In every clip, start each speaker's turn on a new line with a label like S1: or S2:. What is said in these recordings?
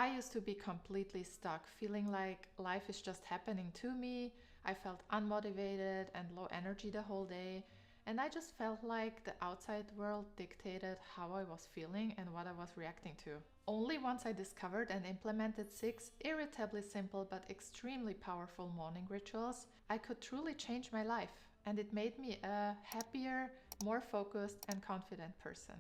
S1: I used to be completely stuck, feeling like life is just happening to me. I felt unmotivated and low energy the whole day. And I just felt like the outside world dictated how I was feeling and what I was reacting to. Only once I discovered and implemented 6 irritably simple but extremely powerful morning rituals, I could truly change my life. And it made me a happier, more focused and confident person.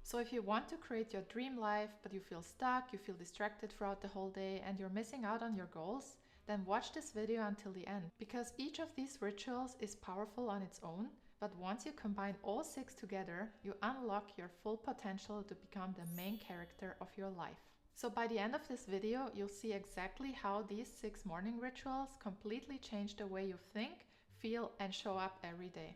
S1: So if you want to create your dream life, but you feel stuck, you feel distracted throughout the whole day, and you're missing out on your goals, then watch this video until the end. Because each of these rituals is powerful on its own, but once you combine all 6 together, you unlock your full potential to become the main character of your life. So by the end of this video, you'll see exactly how these 6 morning rituals completely change the way you think, feel, and show up every day.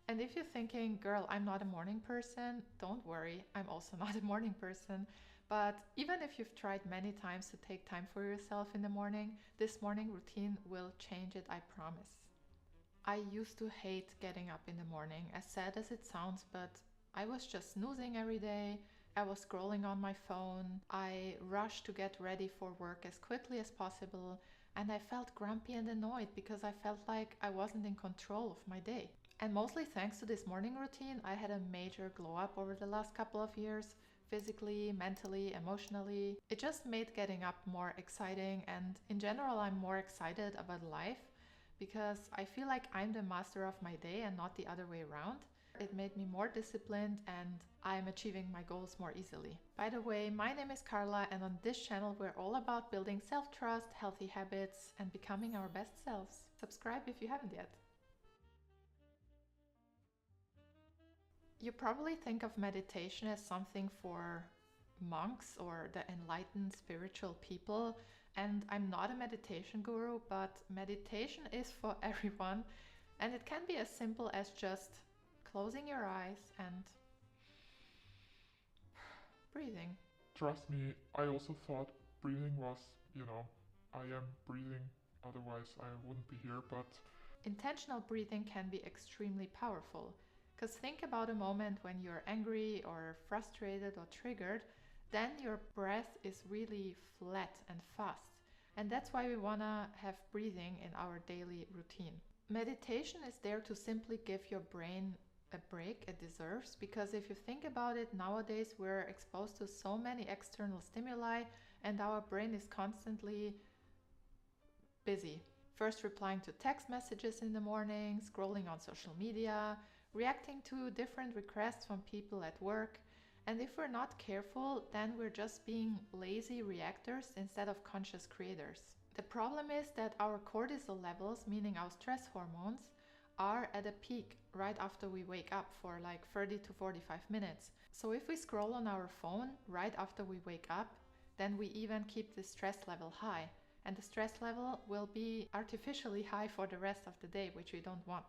S1: And if you're thinking, girl, I'm not a morning person, don't worry, I'm also not a morning person. But even if you've tried many times to take time for yourself in the morning, this morning routine will change it, I promise. I used to hate getting up in the morning, as sad as it sounds, but I was just snoozing every day. I was scrolling on my phone. I rushed to get ready for work as quickly as possible. And I felt grumpy and annoyed because I felt like I wasn't in control of my day. And mostly thanks to this morning routine, I had a major glow up over the last couple of years, physically, mentally, emotionally. It just made getting up more exciting, and in general, I'm more excited about life because I feel like I'm the master of my day and not the other way around. It made me more disciplined and I'm achieving my goals more easily. By the way, my name is Carla, and on this channel we're all about building self-trust, healthy habits, and becoming our best selves. Subscribe if you haven't yet. You probably think of meditation as something for monks or the enlightened spiritual people, and I'm not a meditation guru, but meditation is for everyone, and it can be as simple as just closing your eyes and breathing.
S2: Trust me, I also thought breathing was, I am breathing, otherwise I wouldn't be here, but
S1: Intentional breathing can be extremely powerful. Because think about a moment when you're angry or frustrated or triggered, then your breath is really flat and fast. And that's why we want to have breathing in our daily routine. Meditation is there to simply give your brain a break it deserves, because if you think about it, nowadays we're exposed to so many external stimuli and our brain is constantly busy. First replying to text messages in the morning, scrolling on social media, reacting to different requests from people at work. And if we're not careful, then we're just being lazy reactors instead of conscious creators. The problem is that our cortisol levels, meaning our stress hormones, are at a peak right after we wake up for like 30 to 45 minutes. So if we scroll on our phone right after we wake up, then we even keep the stress level high. And the stress level will be artificially high for the rest of the day, which we don't want.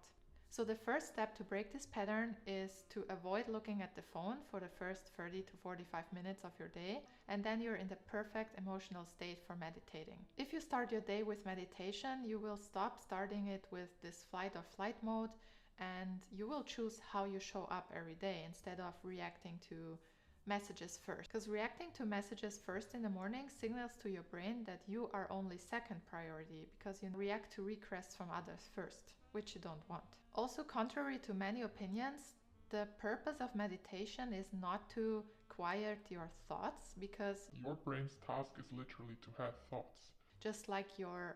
S1: So the first step to break this pattern is to avoid looking at the phone for the first 30 to 45 minutes of your day, and then you're in the perfect emotional state for meditating. If you start your day with meditation, you will stop starting it with this fight or flight mode, and you will choose how you show up every day instead of reacting to messages first. Because reacting to messages first in the morning signals to your brain that you are only second priority, because you react to requests from others first, which you don't want. Also, contrary to many opinions, the purpose of meditation is not to quiet your thoughts, because
S2: your brain's task is literally to have thoughts.
S1: Just like your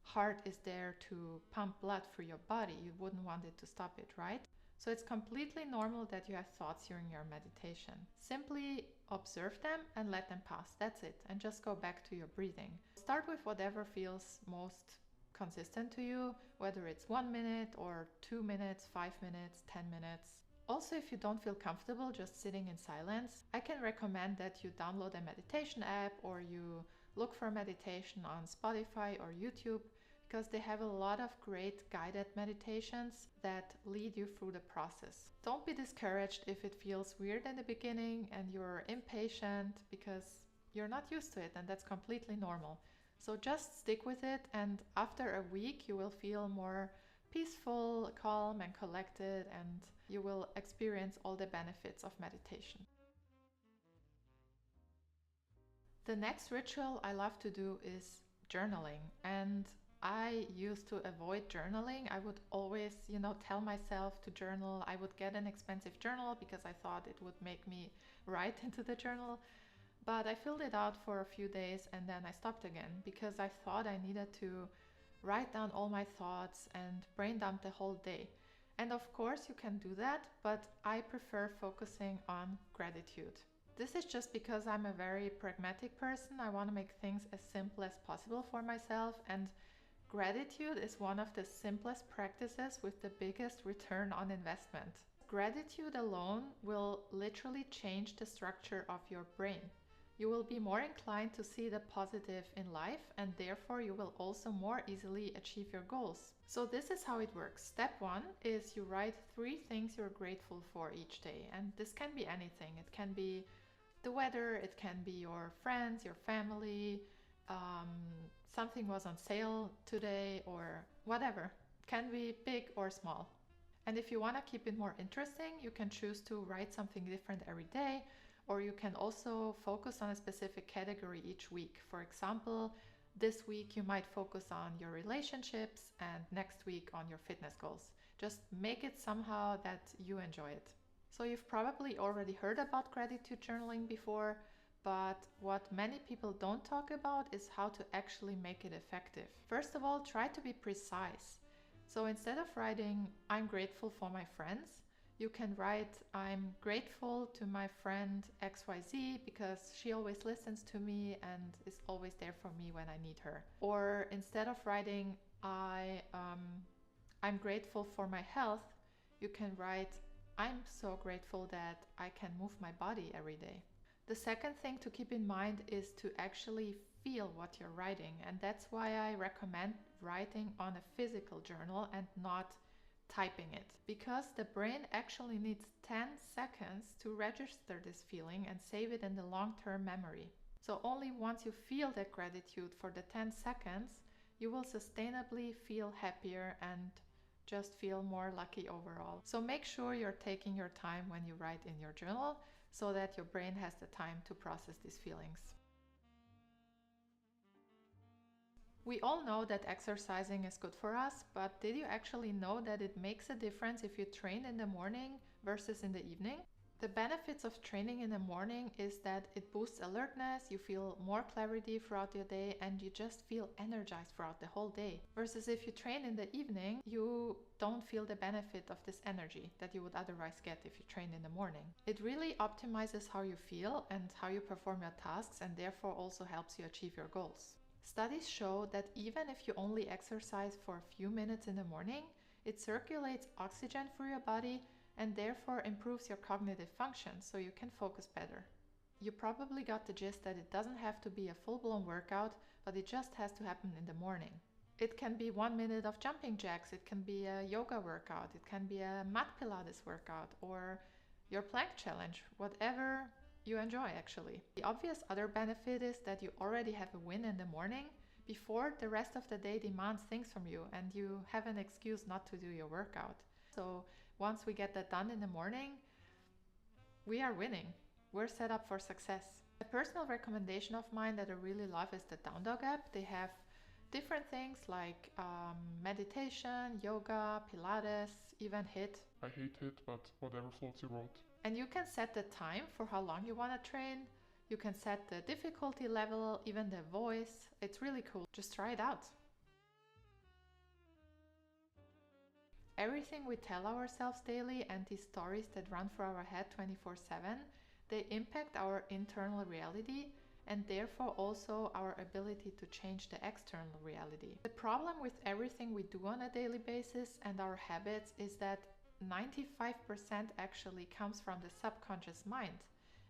S1: heart is there to pump blood through your body, you wouldn't want it to stop it, right? So it's completely normal that you have thoughts during your meditation. Simply observe them and let them pass. That's it. And just go back to your breathing. Start with whatever feels most consistent to you, whether it's 1 minute or 2 minutes, 5 minutes, 10 minutes. Also, if you don't feel comfortable just sitting in silence, I can recommend that you download a meditation app or you look for meditation on Spotify or YouTube, because they have a lot of great guided meditations that lead you through the process. Don't be discouraged if it feels weird in the beginning and you're impatient, because you're not used to it, and that's completely normal. So just stick with it, and after a week you will feel more peaceful, calm and collected, and you will experience all the benefits of meditation. The next ritual I love to do is journaling. And I used to avoid journaling. I would always, tell myself to journal. I would get an expensive journal because I thought it would make me write into the journal. But I filled it out for a few days and then I stopped again because I thought I needed to write down all my thoughts and brain dump the whole day. And of course, you can do that, but I prefer focusing on gratitude. This is just because I'm a very pragmatic person. I want to make things as simple as possible for myself, and gratitude is one of the simplest practices with the biggest return on investment. Gratitude alone will literally change the structure of your brain. You will be more inclined to see the positive in life, and therefore you will also more easily achieve your goals. So this is how it works. Step 1 is you write 3 things you're grateful for each day, and this can be anything. It can be the weather, it can be your friends, your family, something was on sale today, or whatever. It can be big or small. And if you want to keep it more interesting, you can choose to write something different every day, or you can also focus on a specific category each week. For example, this week you might focus on your relationships and next week on your fitness goals. Just make it somehow that you enjoy it. So you've probably already heard about gratitude journaling before, but what many people don't talk about is how to actually make it effective. First of all, try to be precise. So instead of writing, I'm grateful for my friends, you can write, I'm grateful to my friend XYZ because she always listens to me and is always there for me when I need her. Or instead of writing, I'm grateful for my health, you can write, I'm so grateful that I can move my body every day. The second thing to keep in mind is to actually feel what you're writing, and that's why I recommend writing on a physical journal and not typing it, because the brain actually needs 10 seconds to register this feeling and save it in the long-term memory. So only once you feel that gratitude for the 10 seconds, you will sustainably feel happier and just feel more lucky overall. So make sure you're taking your time when you write in your journal so that your brain has the time to process these feelings. We all know that exercising is good for us, but did you actually know that it makes a difference if you train in the morning versus in the evening? The benefits of training in the morning is that it boosts alertness, you feel more clarity throughout your day, and you just feel energized throughout the whole day. Versus if you train in the evening, you don't feel the benefit of this energy that you would otherwise get if you train in the morning. It really optimizes how you feel and how you perform your tasks, and therefore also helps you achieve your goals. Studies show that even if you only exercise for a few minutes in the morning, it circulates oxygen through your body and therefore improves your cognitive function so you can focus better. You probably got the gist that it doesn't have to be a full-blown workout, but it just has to happen in the morning. It can be 1 minute of jumping jacks, it can be a yoga workout, it can be a mat Pilates workout, or your plank challenge, whatever you enjoy actually. The obvious other benefit is that you already have a win in the morning before the rest of the day demands things from you and you have an excuse not to do your workout. So once we get that done in the morning, we are winning. We're set up for success. A personal recommendation of mine that I really love is the Down Dog app. They have different things like meditation, yoga, Pilates, even HIIT.
S2: I hate it, but whatever floats your boat.
S1: And you can set the time for how long you want to train. You can set the difficulty level, even the voice. It's really cool. Just try it out. Everything we tell ourselves daily and these stories that run through our head 24/7, they impact our internal reality and therefore also our ability to change the external reality. The problem with everything we do on a daily basis and our habits is that 95% actually comes from the subconscious mind,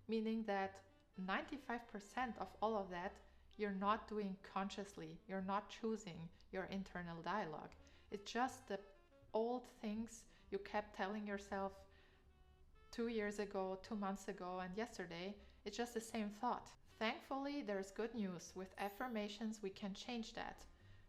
S1: meaning that 95% of all of that you're not doing consciously, you're not choosing your internal dialogue. It's just the old things you kept telling yourself 2 years ago, 2 months ago, and yesterday. It's just the same thought. Thankfully, there's good news. With affirmations, we can change that.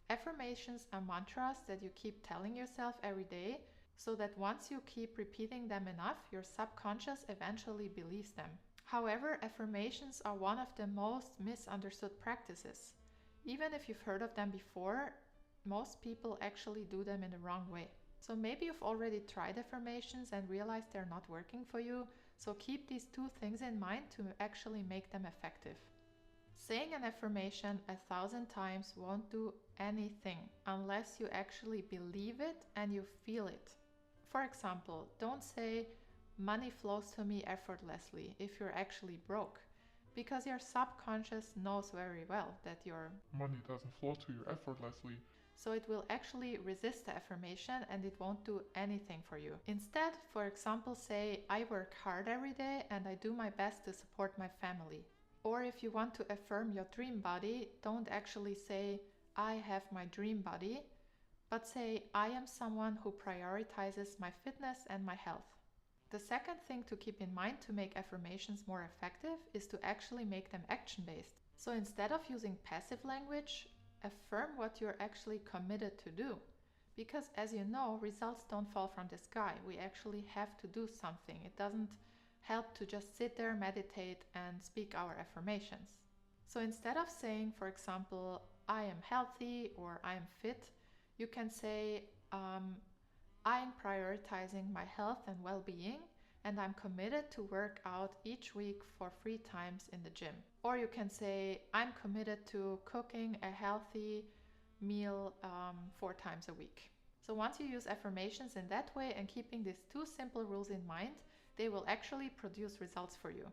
S1: Affirmations are mantras that you keep telling yourself every day, so that once you keep repeating them enough, your subconscious eventually believes them. However, affirmations are one of the most misunderstood practices. Even if you've heard of them before, most people actually do them in the wrong way. So maybe you've already tried affirmations and realized they're not working for you, so keep these two things in mind to actually make them effective. Saying an affirmation 1,000 times won't do anything unless you actually believe it and you feel it. For example, don't say, "Money flows to me effortlessly" if you're actually broke, because your subconscious knows very well that your
S2: money doesn't flow to you effortlessly.
S1: So it will actually resist the affirmation and it won't do anything for you. Instead, for example, say, "I work hard every day and I do my best to support my family." Or if you want to affirm your dream body, don't actually say, "I have my dream body," but say, "I am someone who prioritizes my fitness and my health." The second thing to keep in mind to make affirmations more effective is to actually make them action-based. So instead of using passive language, affirm what you're actually committed to do. Because as you know, results don't fall from the sky. We actually have to do something. It doesn't help to just sit there, meditate, and speak our affirmations. So instead of saying, for example, "I am healthy" or "I am fit," you can say, "I am prioritizing my health and well-being, and I'm committed to work out each week for 3 times in the gym." Or you can say, "I'm committed to cooking a healthy meal 4 times a week." So once you use affirmations in that way and keeping these two simple rules in mind, they will actually produce results for you.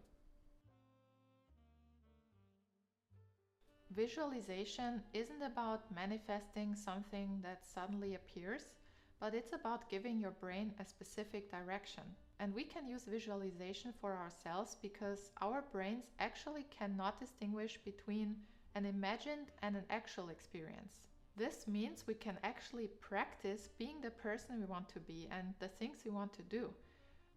S1: Visualization isn't about manifesting something that suddenly appears, but it's about giving your brain a specific direction. And we can use visualization for ourselves because our brains actually cannot distinguish between an imagined and an actual experience. This means we can actually practice being the person we want to be and the things we want to do.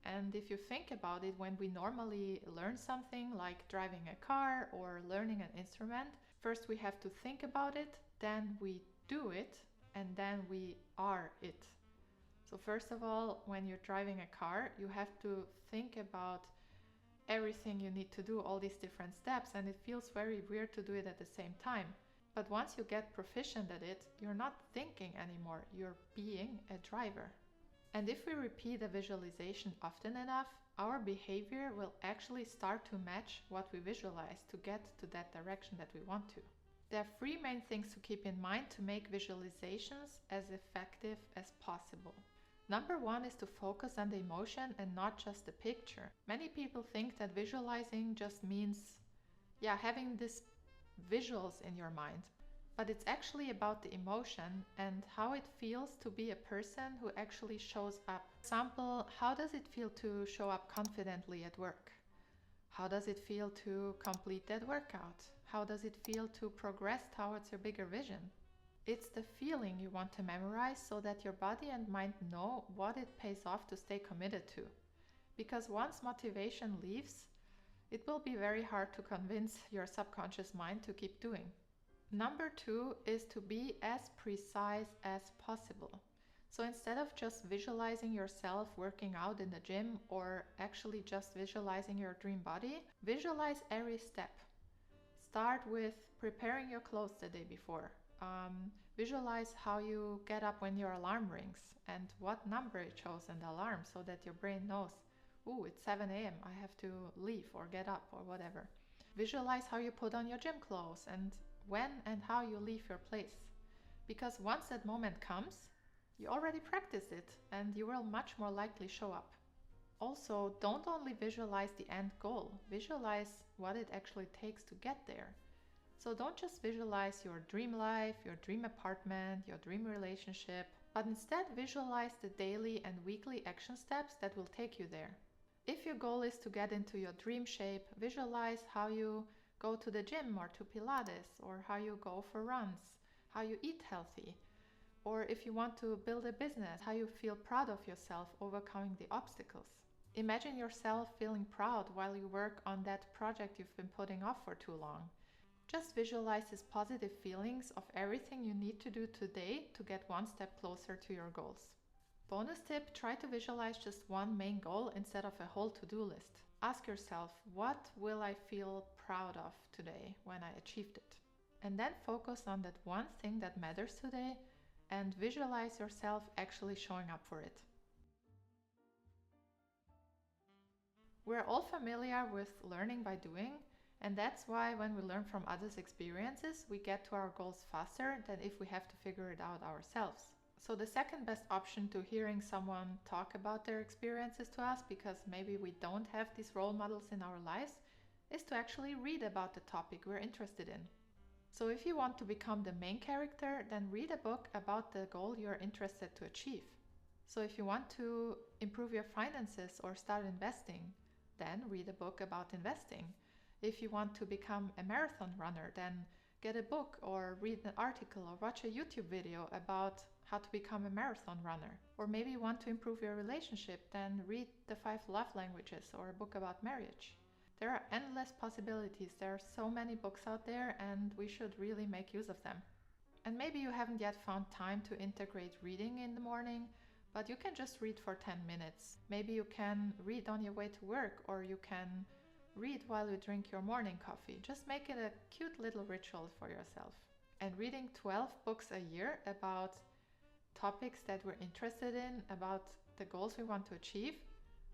S1: And if you think about it, when we normally learn something like driving a car or learning an instrument, first we have to think about it, then we do it, and then we are it. So first of all, when you're driving a car, you have to think about everything you need to do, all these different steps, and it feels very weird to do it at the same time. But once you get proficient at it, you're not thinking anymore, you're being a driver. And if we repeat a visualization often enough, our behavior will actually start to match what we visualize to get to that direction that we want to. There are 3 main things to keep in mind to make visualizations as effective as possible. Number 1 is to focus on the emotion and not just the picture. Many people think that visualizing just means, having these visuals in your mind. But it's actually about the emotion and how it feels to be a person who actually shows up. For example, how does it feel to show up confidently at work? How does it feel to complete that workout? How does it feel to progress towards your bigger vision? It's the feeling you want to memorize so that your body and mind know what it pays off to stay committed to. Because once motivation leaves, it will be very hard to convince your subconscious mind to keep doing. Number 2 is to be as precise as possible. So instead of just visualizing yourself working out in the gym or actually just visualizing your dream body, visualize every step. Start with preparing your clothes the day before. Visualize how you get up when your alarm rings and what number it shows in the alarm so that your brain knows, it's 7 a.m. I have to leave or get up or whatever. Visualize how you put on your gym clothes and when and how you leave your place. Because once that moment comes, you already practiced it and you will much more likely show up. Also, don't only visualize the end goal, visualize what it actually takes to get there. So don't just visualize your dream life, your dream apartment, your dream relationship, but instead visualize the daily and weekly action steps that will take you there. If your goal is to get into your dream shape, visualize how you go to the gym or to Pilates, or how you go for runs, how you eat healthy. Or if you want to build a business, how you feel proud of yourself overcoming the obstacles. Imagine yourself feeling proud while you work on that project you've been putting off for too long. Just visualize these positive feelings of everything you need to do today to get one step closer to your goals. Bonus tip, try to visualize just one main goal instead of a whole to-do list. Ask yourself, what will I feel proud of today when I achieved it? And then focus on that one thing that matters today and visualize yourself actually showing up for it. We're all familiar with learning by doing, and that's why when we learn from others' experiences, we get to our goals faster than if we have to figure it out ourselves. So the second best option to hearing someone talk about their experiences to us, because maybe we don't have these role models in our lives, is to actually read about the topic we're interested in. So if you want to become the main character, then read a book about the goal you're interested to achieve. So if you want to improve your finances or start investing, then read a book about investing. If you want to become a marathon runner, then get a book or read an article or watch a YouTube video about how to become a marathon runner. Or maybe you want to improve your relationship, then read the 5 love languages or a book about marriage. There are endless possibilities. There are so many books out there, and we should really make use of them. And maybe you haven't yet found time to integrate reading in the morning, but you can just read for 10 minutes. Maybe you can read on your way to work, or you can read while you drink your morning coffee. Just make it a cute little ritual for yourself. And reading 12 books a year about topics that we're interested in, about the goals we want to achieve,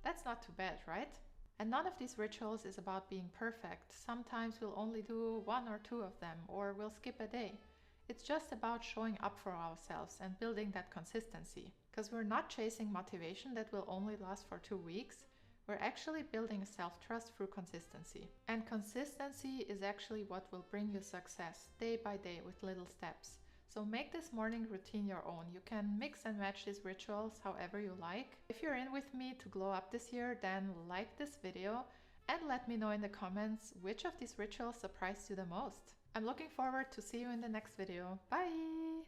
S1: that's not too bad, right? And none of these rituals is about being perfect. Sometimes we'll only do 1 or 2 of them, or we'll skip a day. It's just about showing up for ourselves and building that consistency. Because we're not chasing motivation that will only last for 2 weeks. We're actually building self-trust through consistency. And consistency is actually what will bring you success day by day with little steps. So make this morning routine your own. You can mix and match these rituals however you like. If you're in with me to glow up this year, then like this video and let me know in the comments which of these rituals surprised you the most. I'm looking forward to see you in the next video. Bye!